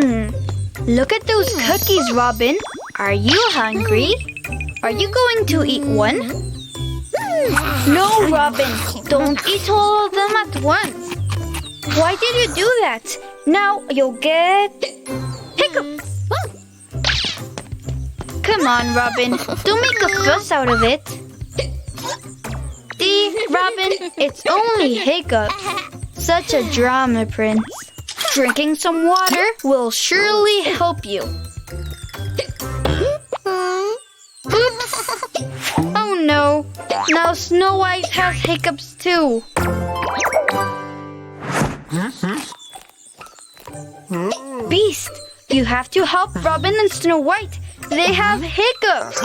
Look at those cookies, Robin. Are you hungry? Are you going to eat one? No, Robin. Don't eat all of them at once. Why did you do that? Now you'll get hiccups. Come on, Robin. Don't make a fuss out of it. See, Robin, it's only hiccups. Such a drama, Prince. Drinking some water will surely help you. Oops! Oh no! Now Snow White has hiccups too. Beast, you have to help Robin and Snow White. They have hiccups.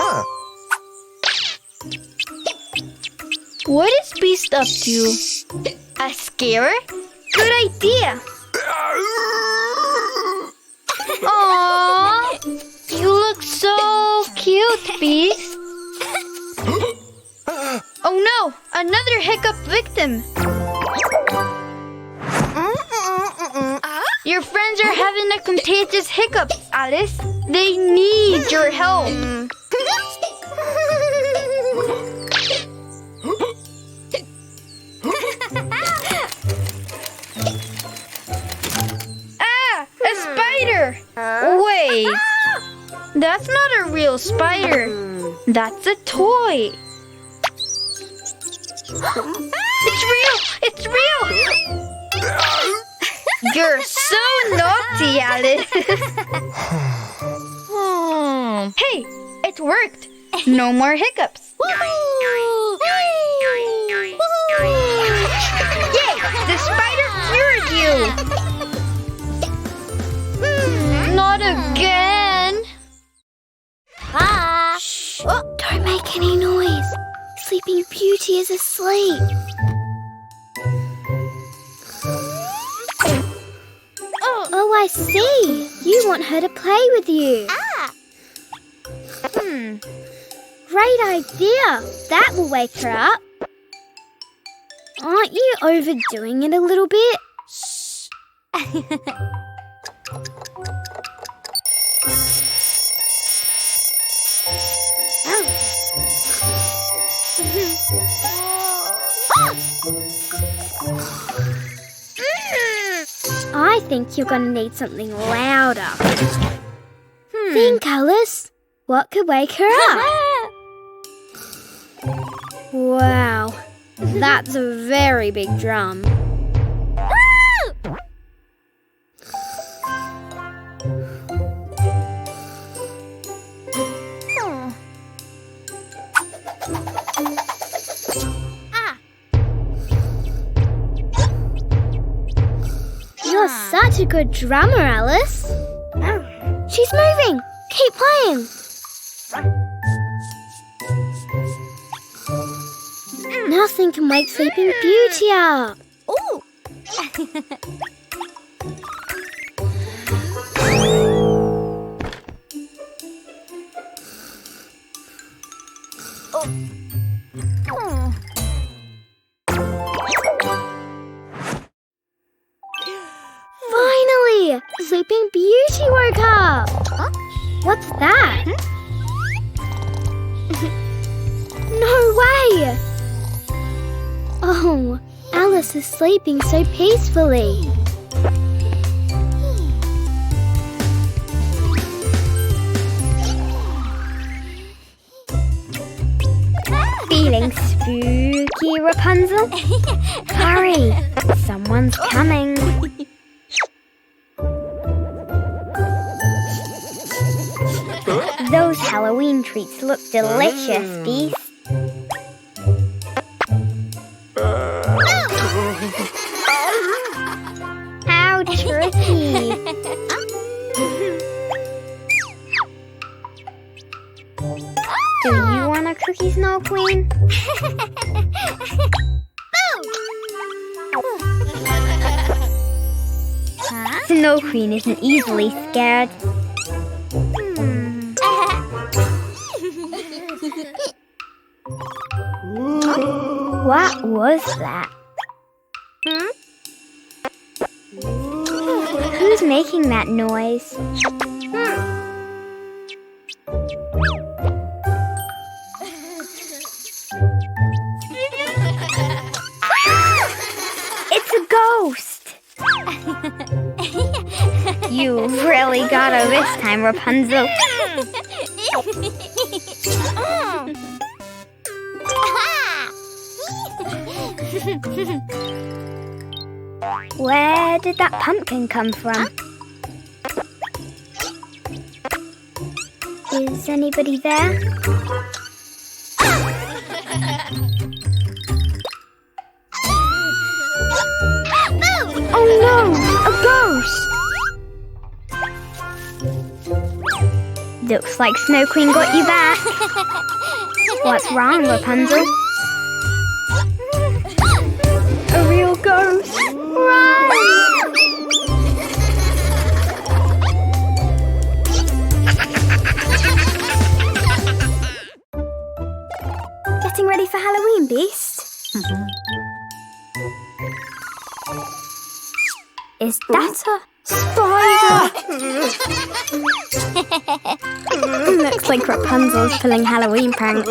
What is Beast up to? A scare? Good idea. Aww, you look so cute, Beast. Oh no, another hiccup victim. Your friends are having a contagious hiccup, Alice. They need your help. A spider! Wait, that's not a real spider. That's a toy. It's real! It's real! You're so naughty, Alice. Hey, it worked. No more hiccups. Yay! The spider cured you. Not again. Shh! Don't make any noise. Sleeping Beauty is asleep. Oh, I see. You want her to play with you. Great idea. That will wake her up. Aren't you overdoing it a little bit? Shh. I think you're going to need something louder. Think, Alice. What could wake her up? Wow, that's a very big drum. You're such a good drummer, Alice. She's moving. Keep playing. Nothing can wake Sleeping Beauty up. Ooh. Finally! Sleeping Beauty woke up! Huh? What's that? No way! Oh, Alice is sleeping so peacefully. Feeling spooky, Rapunzel? Hurry, someone's coming. Those Halloween treats look delicious, Beast. How tricky. Do you want a cookie, Snow Queen? Snow Queen isn't easily scared. What was that? Who was making that noise? It's a ghost! You really got her this time, Rapunzel. Where did that pumpkin come from? Is anybody there? Oh no! A ghost! Looks like Snow Queen got you back. What's wrong, Rapunzel? A real ghost! Run! Getting ready for Halloween, Beast? Is that a spider? Looks like Rapunzel's pulling Halloween pranks.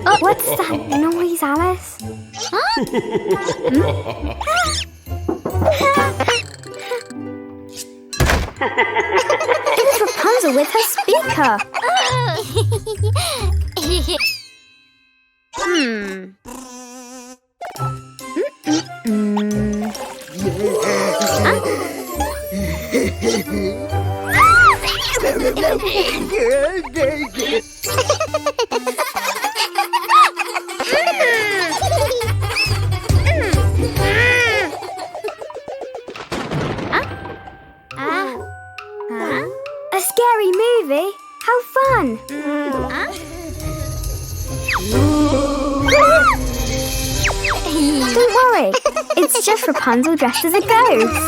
Oh, what's that noise, Alice? It's Rapunzel with her speaker. A scary movie? How fun! Don't worry, it's just Rapunzel dressed as a ghost.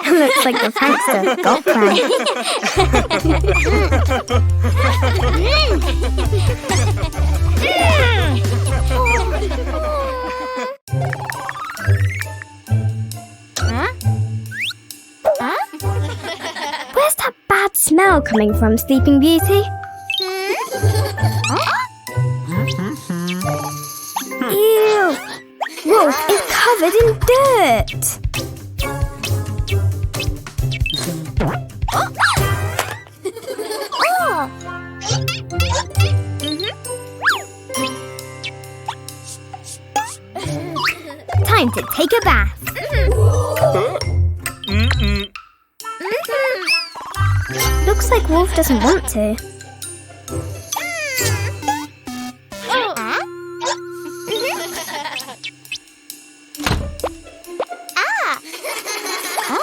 Looks like the prankster got pranked. Where's that bad smell coming from, Sleeping Beauty? Ew! Wolf is covered in dirt! Time to take a bath. Looks like Wolf doesn't want to.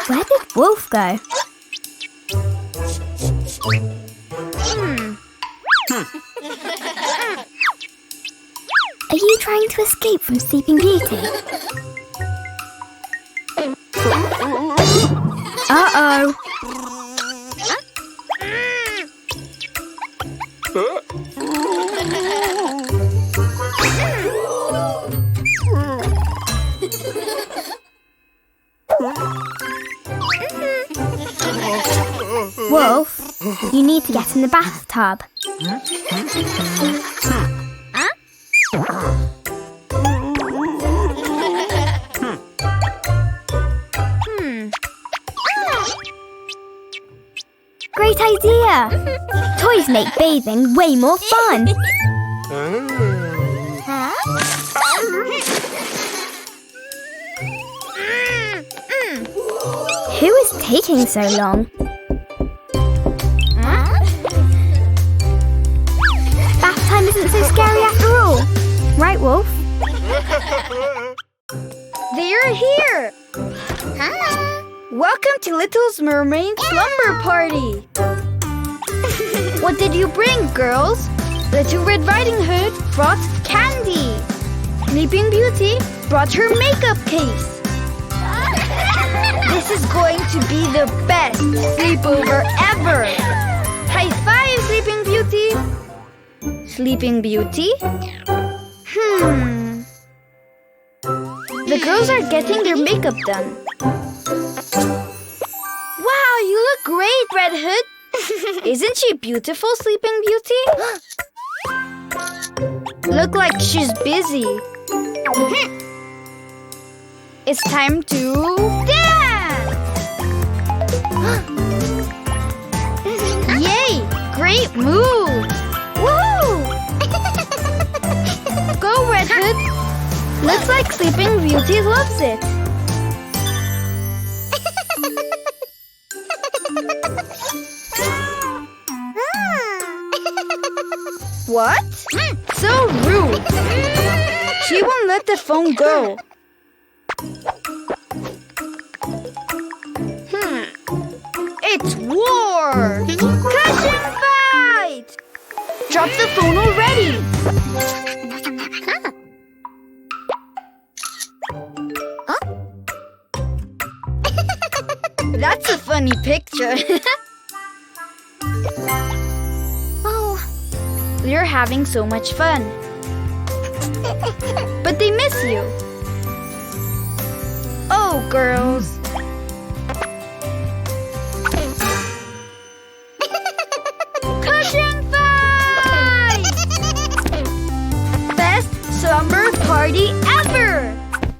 Where did Wolf go? Are you trying to escape from Sleeping Beauty? Uh-oh. Wolf, you need to get in the bathtub. Great idea! Toys make bathing way more fun. Who is taking so long? Bath time isn't so scary after all. Right, Wolf? They're here! Welcome to Little Mermaid's slumber party! What did you bring, girls? Little Red Riding Hood brought candy. Sleeping Beauty brought her makeup case. This is going to be the best sleepover ever! High five, Sleeping Beauty! Sleeping Beauty? The girls are getting their makeup done. Wow, you look great, Red Hood! Isn't she beautiful, Sleeping Beauty? Look like she's busy. It's time to dance! Yay! Great move! Woo! Go, Red Hood! Looks like Sleeping Beauty loves it. What? So rude! She won't let the phone go. It's war! Cushion fight! Drop the phone already! That's a funny picture. Oh, you're having so much fun. But they miss you. Oh, girls.